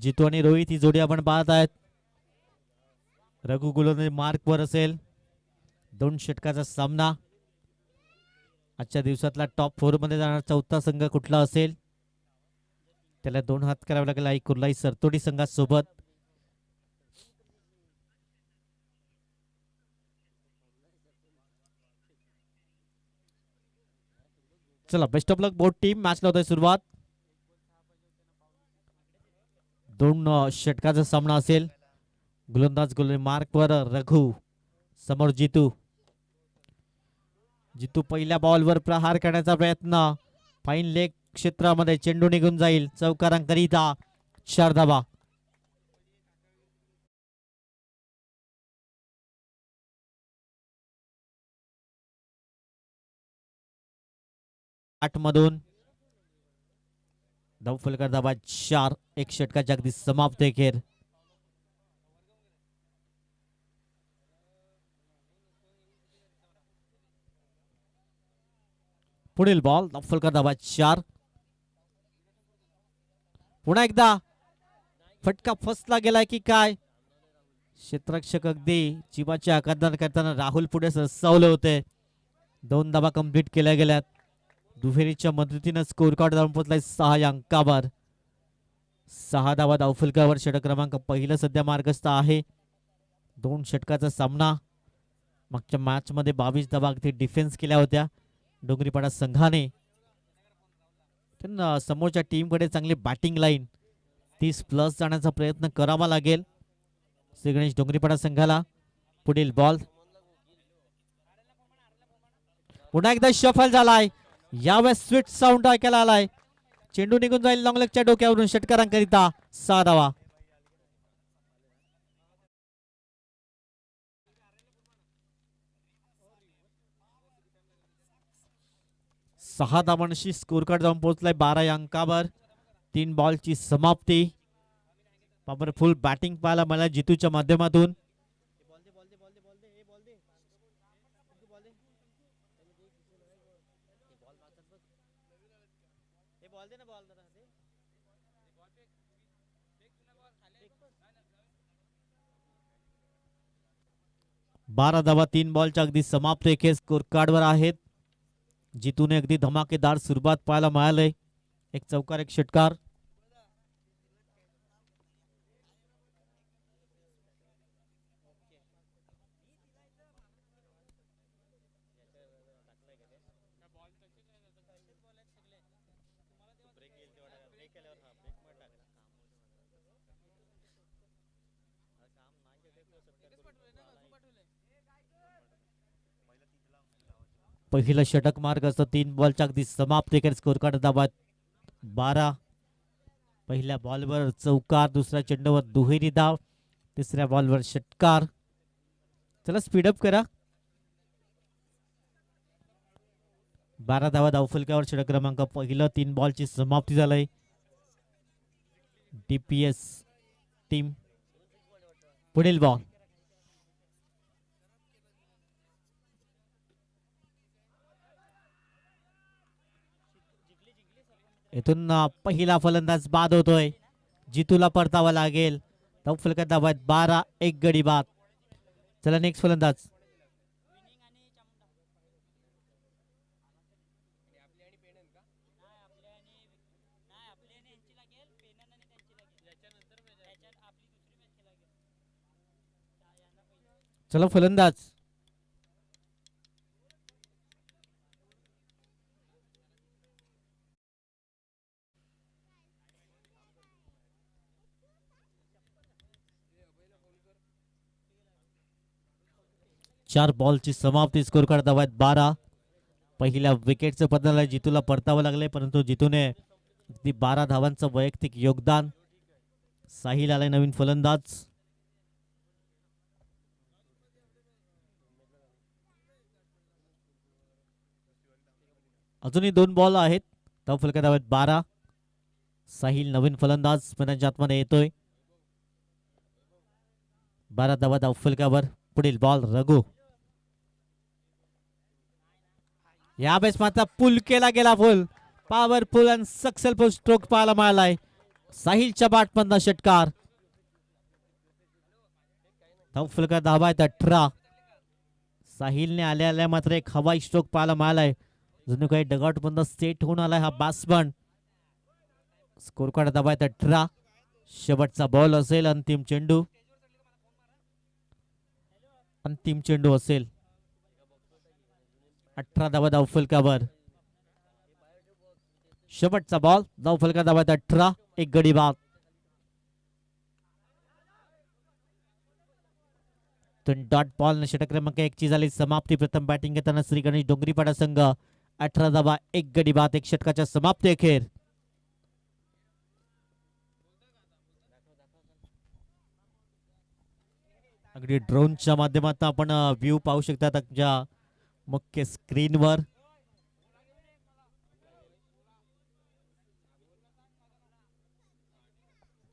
जितू आणि रोहित ही जोडी आपण पाहत आहेत. रघु गोलंदाज मार्क वर असेल. 2 षटकाचा सामना. आजच्या दिवसातला टॉप 4 मध्ये जाणारा चौथा संघ कुठला असेल त्याला 2 हात करावे लागेल आई कुर्लाई सरतोडी संघासोबत. चला best of luck both team. मॅचला होत आहे सुरुवात. 2 षटकाचा सामना असेल. गोलंदाज गोलंदाज मार्क वर रघु समोर जितू. जितू पहिल्या बॉलवर प्रहार करण्याचा प्रयत्न. फाईन लेग क्षेत्रामध्ये चेंडू निघून जाईल. चौकारांकरिता 4 धावा. मधून धावफलक धावा 4. 1 षटकाच्या अगदी समाप्त खेळ. पुढील बॉल धावफलक धावा 4. पुन्हा एकदा फटका फसला गेलाय की काय. क्षेत्ररक्षक अगदी जीवाचे आकांदन करताना राहुल पुढे सरसावले होते. 2 धावा कंप्लीट केल्या गेल्यात. दुहेरीच्या मदतीने स्कोर कार्ड जाऊन पोहोचलाय 6 अंकावर. 6 धावा धावफलकावर. षटक क्रमांक पहिलं सध्या मार्गस्थ आहे. 2 षटकाचा सामना. मागच्या मॅच मध्ये 22 धावा अगदी डिफेन्स केल्या होत्या डोंगरीपाडा संघाने. त्यांना समोरच्या टीमकडे चांगली बॅटिंग लाईन 30+ जाण्याचा प्रयत्न करावा लागेल श्री गणेश डोंगरीपाडा संघाला. पुढील बॉल पुन्हा एकदा शफल झालाय. यावेळेस स्वीट साऊंड ऐकायला आलाय. चेंडू निघून जाईल लॉंगलेगच्या डोक्यावरून. षटकारांकरिता 6 धावा. सहा धावांशी स्कोर कार्ड जाऊन पोहोचलाय 12 अंकावर. 3 बॉलची समाप्ती. पॉवरफुल बॅटिंग पाहायला मला जितूच्या माध्यमातून. बारा धावा 3 बॉलच्या अगदी समाप्त एके स्कोर कार्डवर आहेत. जितूने अगदी धमाकेदार सुरुवात पाहायला मिळाले. 1 चौकार 1 षटकार. पहिलं षटक मार्ग असतं. 3 बॉलच्या अगदी समाप्त स्कोर कार्ड धावा 12. पहिल्या बॉलवर चौकार. दुसऱ्या चेंडूवर दुहेरी धाव. तिसऱ्या बॉलवर षटकार. चला स्पीडअप करा. 12 धावा धावफलकावर. षटक क्रमांक पहिलं. 3 बॉलची समाप्ती झाली. DPS team. पुढील बॉल इथून पहिला फलंदाज बाद होतोय. जितूला परतावा लागेल. धावफलकात धावा 12. 1 गडी बाद. चला नेक्स्ट फलंदाज. चला फलंदाज. चार बॉलची समाप्ती. स्कोर कार्ड धावा 12. पहिल्या विकेटचं बदल जितूला परतावं लागले परंतु जितूने अगदी 12 धावांचं वैयक्तिक योगदान. साहिल आलाय नवीन फलंदाज. अजूनही 2 बॉल आहेत. धावफलकात धावा 12. साहिल नवीन फलंदाज मैदानाच्या आतमध्ये येतोय. 12 धावा धावफलकावर. पुढील बॉल रघु. यावेळेस मात्र पुल केला गेला. फुल पॉवरफुल आणि सक्सेसफुल स्ट्रोक पाहायला मिळालाय. साहिलच्या बॅटमधनं षटकार. धावफलका धावा आहेत 18. साहिलने आल्या आल्या मात्र एक हवाई स्ट्रोक पाहायला मिळालाय. जणू काही डगआउट मधनं सेट होऊन आलाय हा बॅट्समन. स्कोर कार्ड धावा आहेत 18. शेवटचा बॉल असेल. अंतिम चेंडू. अंतिम चेंडू असेल. 18 धावा धावफलकावर. शेवटचा बॉल. धावफलका धावा आहेत 18. एक गडी बाद. डॉट बॉल षटक क्रमांक 1 ची झाली समाप्ती. प्रथम बॅटिंग घेताना श्री गणेश डोंगरीपाडा संघ 18 धावा 1 गडी बाद. एक षटकाच्या समाप्ती अखेर. अगदी ड्रोनच्या माध्यमातून आपण व्ह्यू पाहू शकता तुमच्या मुख्य स्क्रीनवर.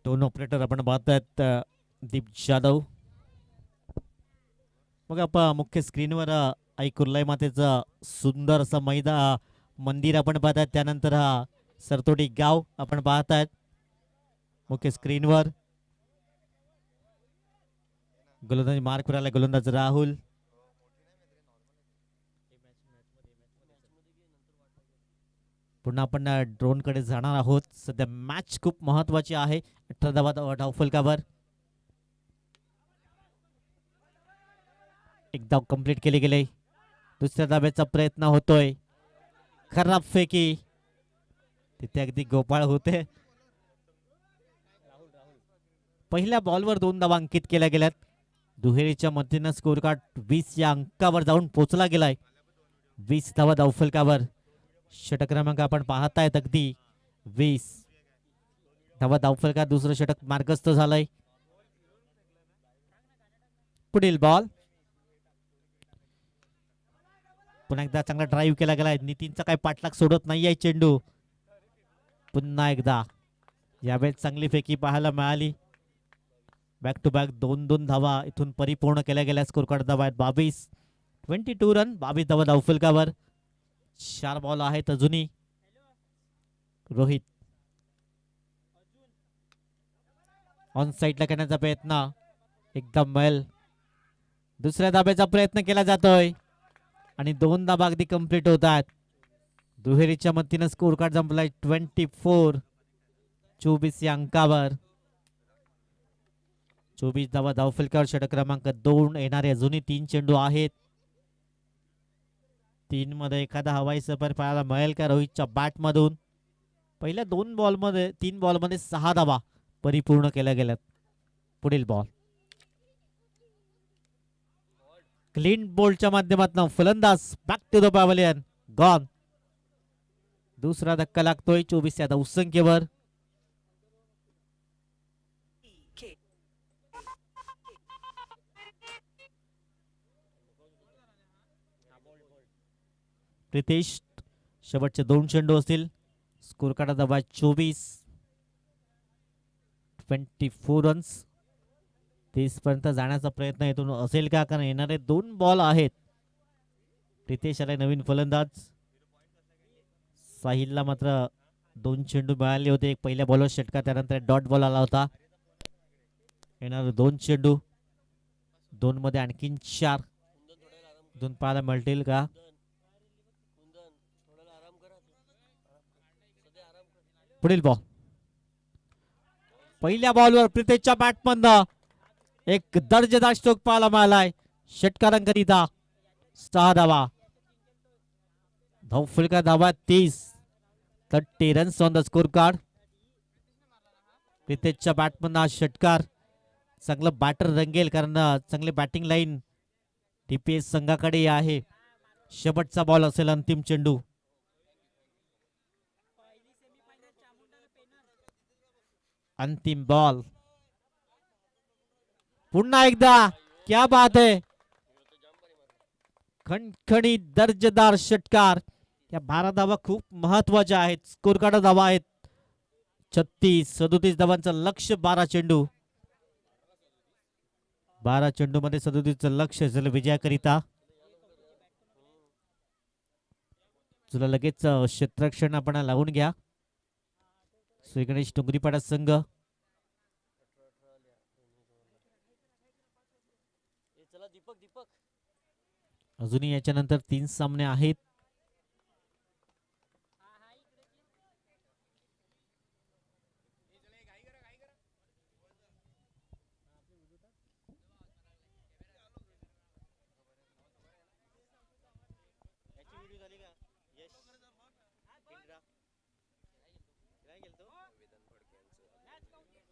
दोन ऑपरेटर आपण पाहतायत. दीप जाधव. मग आपण मुख्य स्क्रीनवर आई कुर्लाई मातेचं सुंदर असं मंदिर आपण पाहतायत. त्यानंतर हा सरतोडी गाव आपण पाहतायत मुख्य स्क्रीनवर. गोलंदाज मार्क करायला गोलंदाज राहुल. पुन्हा आपण ड्रोन कडे जाणार आहोत. सध्या मॅच खूप महत्वाची आहे. 18 धावा धावफलकावर. एक धाव कंप्लीट केली गेली. दुसऱ्या धाब्याचा प्रयत्न होतोय. खराब फेकी. तिथे अगदी गोपाळ होते. पहिल्या बॉलवर 2 धावा अंकित केल्या गेल्यात. दुहेरीच्या मदतीनं स्कोर कार्ड 20 या अंकावर जाऊन पोहोचला गेलाय. 20 धावा धावफलकावर. षटक क्रमांक आपण पाहतायत अगदी 20 धावा धावफलकात. दुसरं षटक मार्गस्थ झालंय. पुढील बॉल. पुन्हा एकदा चांगला ड्राईव्ह केला गेलाय. नितीनचा काही पाठलाग सोडत नाहीये चेंडू. पुन्हा एकदा यावेळेस चांगली फेकी पाहायला मिळाली. बॅक टू बॅक 2-2 धावा इथून परिपूर्ण केल्या गेल्या. स्कोर कार्ड धावा आहेत 22. 22 रन. 22 धावा धावफलकावर. 4 बॉल आहेत अजूनही. रोहित ऑन साईडला करण्याचा प्रयत्न. एकदम वेल. दुसऱ्या धाब्याचा प्रयत्न केला जातोय आणि 2 धाबा अगदी कंप्लीट होत आहेत. दुहेरीच्या मदतीनं स्कोर कार्ड संपलाय 24. 24 या अंकावर. 24 धावा धावफलकावर. षटक क्रमांक 2 येणारे अजूनही 3 चेंडू आहेत. 3 मध्ये एखादा हवाई सफर पाहायला मिळेल का रोहितच्या बॅट मधून. पहिल्या 3 बॉलमध्ये 6 धावा परिपूर्ण केल्या गेल्यात. पुढील बॉल. क्लीन बोल्डच्या माध्यमातून फलंदाज back to the pavilion. Gone. दुसरा धक्का लागतोय 24 या धावसंख्येवर. प्रितेश शेवटचे 2 चेंडू असतील. स्कोर कार्ड धावा 24. 24 रन्स. 30 पर्यंत जाण्याचा प्रयत्न इथून असेल का, कारण येणारे 2 बॉल आहेत. प्रितेश आलाय नवीन फलंदाज. साहिलला मात्र 2 चेंडू मिळाले होते. एक पहिल्या बॉलवर षटका, त्यानंतर डॉट बॉल आला होता. येणारे 2 चेंडू. 2 मध्ये आणखीन 4 2 पाहायला मिळतील का. पुढील बॉल. पहिल्या बॉलवर प्रितेशच्या बॅटमधनं एक दर्जेदार स्ट्रोक पाहायला मिळालाय. षटकारांकरिता 6 धावा. धावफलका धावा 30. 30 runs on the score card. प्रितेशच्या बॅटमधनं हा षटकार. चांगलं बॅटर रंगेल, कारण चांगली बॅटिंग लाईन टीपीएस संघाकडे आहे. शेवटचा बॉल असेल. अंतिम चेंडू. अंतिम बॉल. पुन्हा एकदा क्या बात है. खणखणीत दर्जेदार षटकार. या 12 धावा खूप महत्वाच्या आहेत. स्कोर कार्ड धावा आहेत 36. 37 धावांचं लक्ष. 12 चेंडू. 12 चेंडू मध्ये 37चं लक्ष असेल विजयाकरिता. तुला लगेच क्षेत्ररक्षण आपण लावून घ्या. श्री गणेश डोंगरीपाडा संघ अजूनही याच्यानंतर 3 सामने आहेत.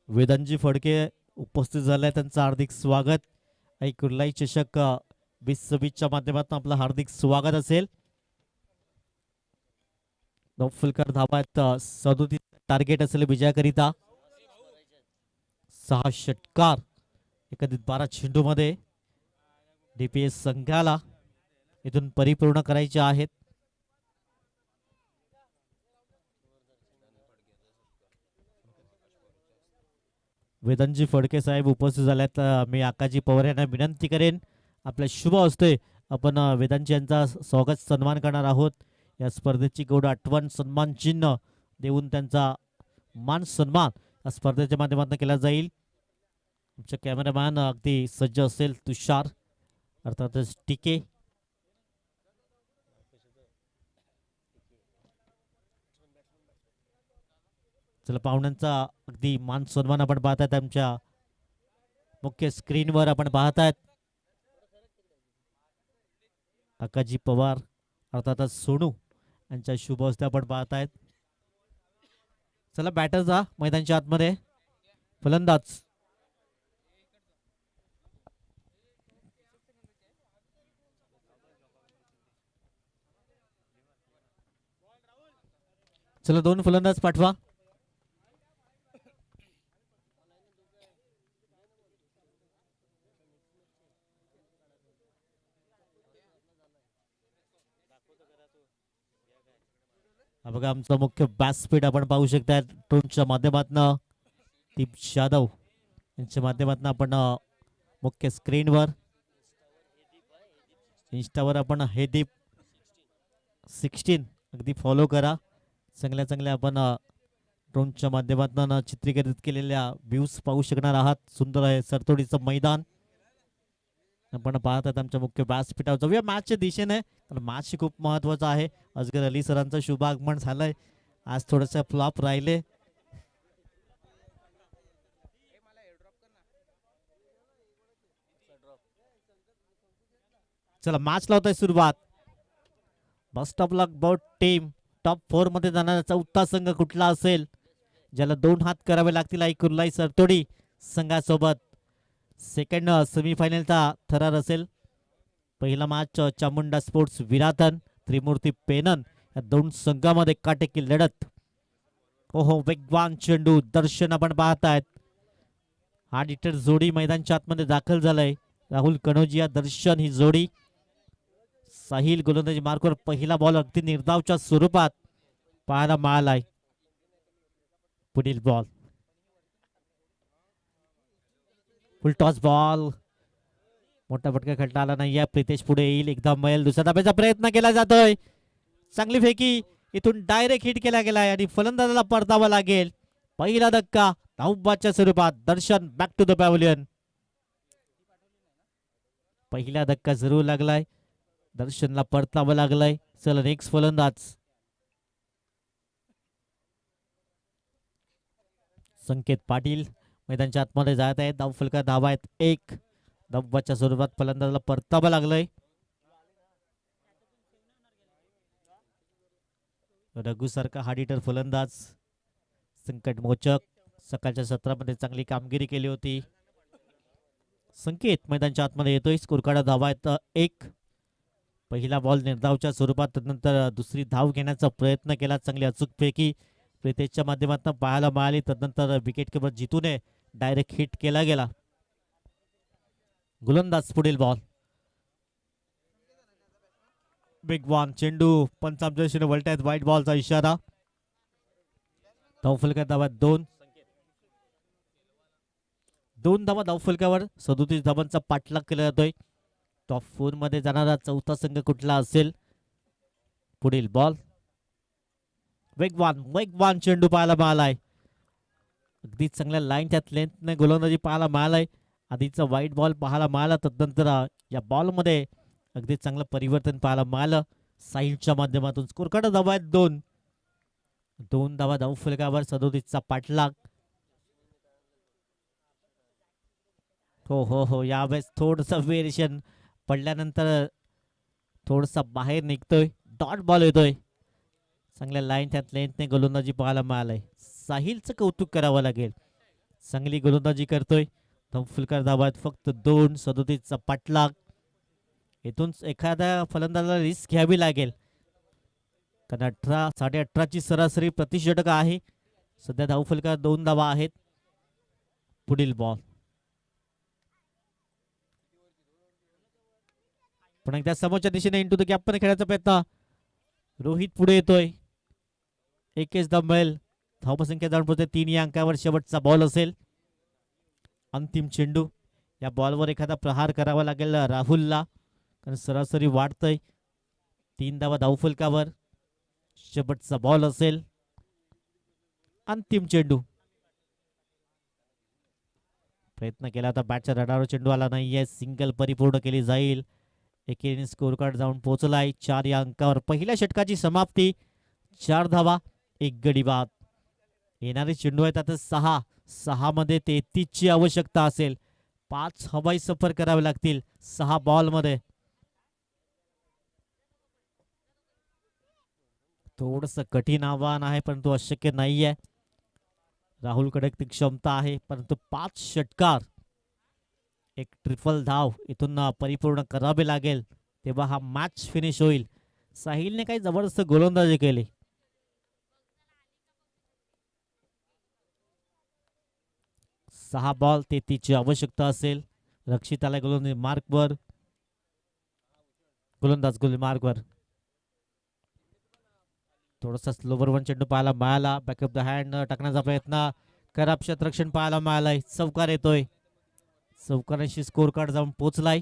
वेदांजी फडके उपस्थित झाले, त्यांचं हार्दिक स्वागत. आई कुर्लाई चषक 2026च्या माध्यमातून आपलं हार्दिक स्वागत असेल. फुलकर धावा 37 टार्गेट असेल विजयाकरिता. 6 षटकार एकंदरीत 12 चेंडू मध्ये डीपीएस संघाला इथून परिपूर्ण करायचे आहेत. वेदांजी फडके साहेब उपस्थित झाल्यात. मी आकाजी पवार यांना विनंती करेन, आपल्या शुभ हस्ते आपण वेदांजी यांचा स्वागत सन्मान करणार आहोत. या स्पर्धेची गौड आठवण सन्मान चिन्ह देऊन त्यांचा मान सन्मान या स्पर्धेच्या माध्यमातून केला जाईल. आमचे कॅमेरामॅन अगदी सज्ज असेल, तुषार अर्थातच टीके. चला, पाहुण्यांचा अगदी मान सन्मान आपण पाहतायत. आमच्या मुख्य स्क्रीनवर आपण पाहतायत आकाजी पवार अर्थातच सोनू यांच्या शुभ हस्ते आपण पाहतायत. चला, बॅटर जा मैदानाच्या आतमध्ये. फलंदाज चला, 2 फलंदाज पाठवा. बघा, आमचा मुख्य व्यासपीठ आपण पाहू शकता. ड्रोनच्या माध्यमातून दीप जाधव यांच्या माध्यमातून आपण मुख्य स्क्रीनवर, इंस्टावर आपण हे दीप 16 अगदी फॉलो करा. चांगल्या आपण ड्रोनच्या माध्यमातून चित्रीकरित केलेल्या व्ह्यूज पाहू शकणार आहात. सुंदर आहे सरतोडीचं मैदान आपण पाहत आहात. आमच्या मुख्य व्यासपीठावर जाऊया मॅचच्या दिशेने, कारण मॅच खूप महत्वाचा आहे. अजगर अली सरांचं शुभ आगमन झालंय. आज थोडंसं फ्लॉप राहिले. चला, मॅच लावताय सुरुवात. Best of luck both team. Top 4 मध्ये जाणारा चौथा संघ कुठला असेल, ज्याला 2 हात करावे लागतील आई कुर्लाई सरतोडी संघासोबत. सेकंड सेमीफायनलचा थरार असेल. पहिला मॅच चामुंडा स्पोर्ट्स विरातन त्रिमूर्ती पेनन या 2 संघामध्ये काटेकी लढत. ओहो, वेगवान चेंडू दर्शन आपण पाहतायत. हा डिटर जोडी मैदानच्या आतमध्ये दाखल झालाय. राहुल कनोजिया दर्शन ही जोडी. साहिल गोलंदाजी मार्कवर पहिला बॉल अगदी निर्धावच्या स्वरूपात पाहायला मिळालाय. पुढील बॉल फुल टॉस बॉल. मोठा फटका खेळता आला नाही. प्रितेश पुढे येईल. एकदा मैल दुसऱ्या धाब्याचा प्रयत्न केला जातोय. चांगली फेकी इथून डायरेक्ट हिट केला गेलाय आणि फलंदाजाला परतावा लागेल. पहिला धक्का धावबाच्या स्वरूपात. दर्शन बॅक टू द पॅव्हलियन. पहिला धक्का जरूर लागलाय. दर्शनला परतावा लागलाय. चला, नेक्स्ट फलंदाज संकेत पाटील मैदानाच्या आतमध्ये जात आहेत. धाव फलका धावा आहेत 1. धावबाच्या स्वरूपात फलंदाजाला परतावा लागलाय. रघु सारखा हार्ड फलंदाज, संकट मोचक, सकाळच्या सत्रामध्ये चांगली कामगिरी केली होती. संकेत मैदानाच्या आतमध्ये येतोय. स्कोरकार्ड धावा आहेत 1. पहिला बॉल निर्धावच्या स्वरूपात, नंतर दुसरी धाव घेण्याचा प्रयत्न केला. चांगली अचूक पैकी प्रितेशच्या माध्यमातून पाहायला मिळाली. तदनंतर विकेट किपर जितूने डायरेक्ट हिट केला गेला. गोलंदाज पुढील बॉल. बिग वन चेंडू पंचांच्या दिशेने वळतायत. व्हाईट बॉलचा इशारा. धावफलका धावा 2. 2 धावा धावफलकावर. 37 धावांचा पाठलाग केला जातोय. टॉप 4 मध्ये जाणारा चौथा संघ कुठला असेल. पुढील बॉल. वेगवान चेंडू पाहायला मिळालाय. अगदी चांगल्या लाईन त्यात लेंथने गोलंदाजी पाहायला मिळालाय. आधीचा व्हाईट बॉल पाहायला मिळाला, तदनंतर या बॉलमध्ये अगदी चांगलं परिवर्तन पाहायला मिळालं. साईडच्या माध्यमातून स्कोर कार्ड धावा आहेत 2. 2 धावा धाव फलकावर 37चा पाठलाग. हो हो हो, यावेळेस थोडस व्हेरिएशन पडल्यानंतर थोडसा बाहेर निघतोय. डॉट बॉल येतोय. चांगल्या लाईन त्यात लेंथने गोलंदाजी पाहायला मिळालंय. साहिलचं कौतुक करावं लागेल. चांगली गोलंदाजी करतोय. फुलकार धावात फक्त 2. 37चा पाठलाग. इथून एखाद्या फलंदाजाला रिस्क घ्यावी लागेल, कारण 18.5ची सरासरी प्रतिषटक आहे. सध्या धावफलकार 2 धावा आहेत. पुढील बॉल पण एकदा समोरच्या दिशेने इंटू द गॅप पण खेळायचा प्रयत्न. रोहित पुढे येतोय. एकेच दंबेल. धावसंख्या जाऊन पोहोचते 3 या अंकावर. शेवटचा बॉल असेल. अंतिम चेंडू. या बॉलवर एखादा प्रहार करावा लागेल राहुलला, कारण सरासरी वाढतय. 3 धावा धावफलकावर. शेवटचा बॉल असेल. अंतिम चेंडू. प्रयत्न केला होता बॅटच्या रडावर, चेंडू आला नाहीये. सिंगल परिपूर्ण केली जाईल. एकेने स्कोर कार्ड जाऊन पोहोचलाय 4 या अंकावर. पहिल्या षटकाची समाप्ती. 4 धावा 1 गडी बाद. येणारे चेंडू आहेत आता 6. 6 मध्ये 33ची आवश्यकता असेल. 5 हवाई सफर करावे लागतील 6 बॉल मध्ये. थोडस कठीण आव्हान आहे, परंतु अशक्य नाहीये. राहुलकडे ती क्षमता आहे, परंतु 5 षटकार, एक ट्रिपल धाव इथून परिपूर्ण करावे लागेल, तेव्हा हा मॅच फिनिश होईल. साहिलने काही जबरदस्त गोलंदाजी केली. सहा बॉल 33ची आवश्यकता असेल. रक्षिताला गोलंदाज मार्कवर. गोलंदाज गोल मार्कवर. थोडासा स्लोवर वन चेंडू पाहायला मिळाला. बॅकअप द हँड टाकण्याचा प्रयत्न. खराब क्षेत्ररक्षण पाहायला मिळालाय. चौकार येतोय. चौकारांशी स्कोर कार्ड जाऊन पोहोचलाय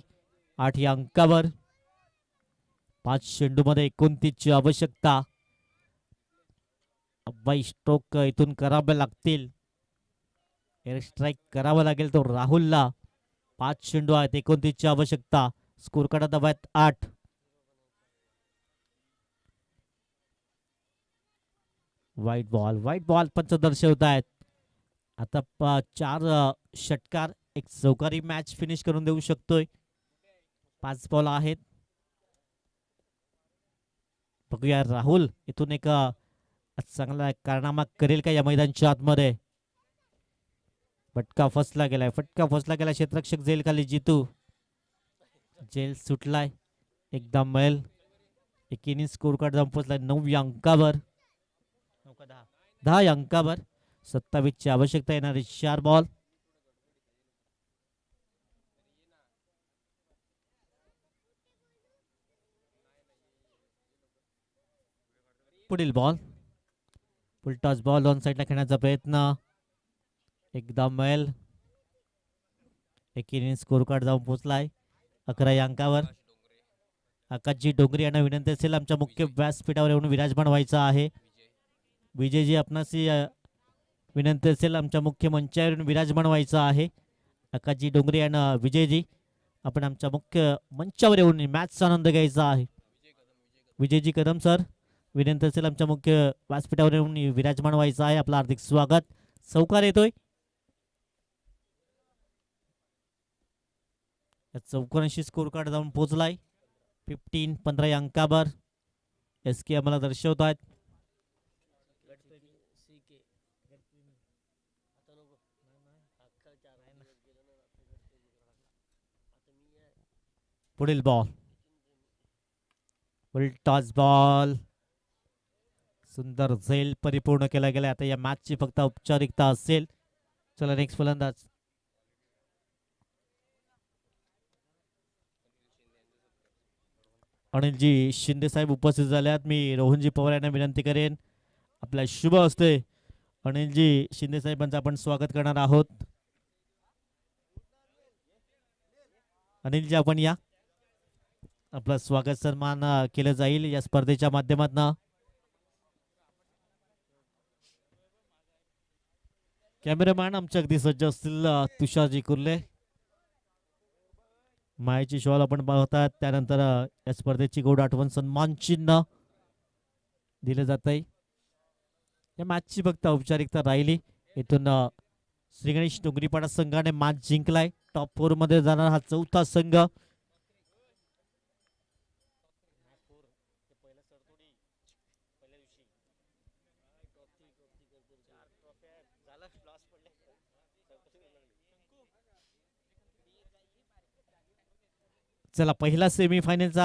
8 या अंकावर. 5 चेंडू मध्ये 29ची आवश्यकता. 22 स्ट्रोक इथून करावे लागतील. एअर स्ट्राईक करावा लागेल तो राहुलला. 5 चेंडू आहेत, 29ची आवश्यकता. स्कोर कार्ड दबात 8. व्हाईट बॉल पंच दर्शवत आहेत. आता 4 षटकार एक चौकारी मॅच फिनिश करून देऊ शकतोय. 5 बॉल आहेत. बघूया राहुल इथून एक चांगला कारनामा करेल का या मैदानच्या आतमध्ये. फटका फसला गेलाय. क्षेत्ररक्षक जेल खाली जितू. जेल सुटलाय. एकदा मैल. एक इनिंग स्कोर कार्ड जाऊन पोहोचलाय 9 या अंकावर. 10 या अंकावर. 27ची आवश्यकता. येणारे 4 बॉल. पुढील बॉल. फुलटॉस बॉल ऑन साइडला खेळण्याचा प्रयत्न. एकदा मैल. एक इनिंग स्कोर कार्ड जाऊन पोहोचलाय 11 या अंकावर. आकाशजी डोंगरे यांना विनंती असेल आमच्या मुख्य व्यासपीठावर येऊन विराजमान व्हायचं आहे. विजयजी आपणासी विनंती असेल आमच्या मुख्य मंचावर येऊन विराजमान व्हायचं आहे. आकाशजी डोंगरे यांना विजयजी आपण आमच्या मुख्य मंचावर येऊन मॅचचा आनंद घ्यायचा आहे. विजयजी कदम सर विनंती असेल आमच्या मुख्य व्यासपीठावर येऊन विराजमान व्हायचं आहे. आपलं हार्दिक स्वागत. चौकार येतोय. चौकारांशी स्कोर कार्ड जाऊन पोहोचलाय 15 या अंकावर. SK आम्हाला दर्शवत आहेत. पुढील बॉल. Toss ball. सुंदर झेल परिपूर्ण केला गेला. आता या मॅचची फक्त औपचारिकता असेल. चला नेक्स्ट फलंदाज. अनिलजी शिंदे साहेब उपस्थित झाल्यात. मी रोहनजी पवार यांना विनंती करेन आपल्या शुभ हस्ते अनिलजी शिंदे साहेबांचं आपण स्वागत करणार आहोत. अनिलजी आपण या. आपलं स्वागत सन्मान केलं जाईल या स्पर्धेच्या माध्यमातून. कॅमेरामॅन आमच्या अगदी सज्ज असतील तुषारजी कुर्ले. मायेची शॉल आपण पाहतात. त्यानंतर या स्पर्धेची गोड आठवण सन्मान चिन्ह दिलं जात आहे. या मॅचची फक्त औपचारिकता राहिली. इथून श्री गणेश डोंगरीपाडा संघाने मॅच जिंकलाय. टॉप 4 मध्ये जाणार हा चौथा संघ. चला पहिला सेमीफायनलचा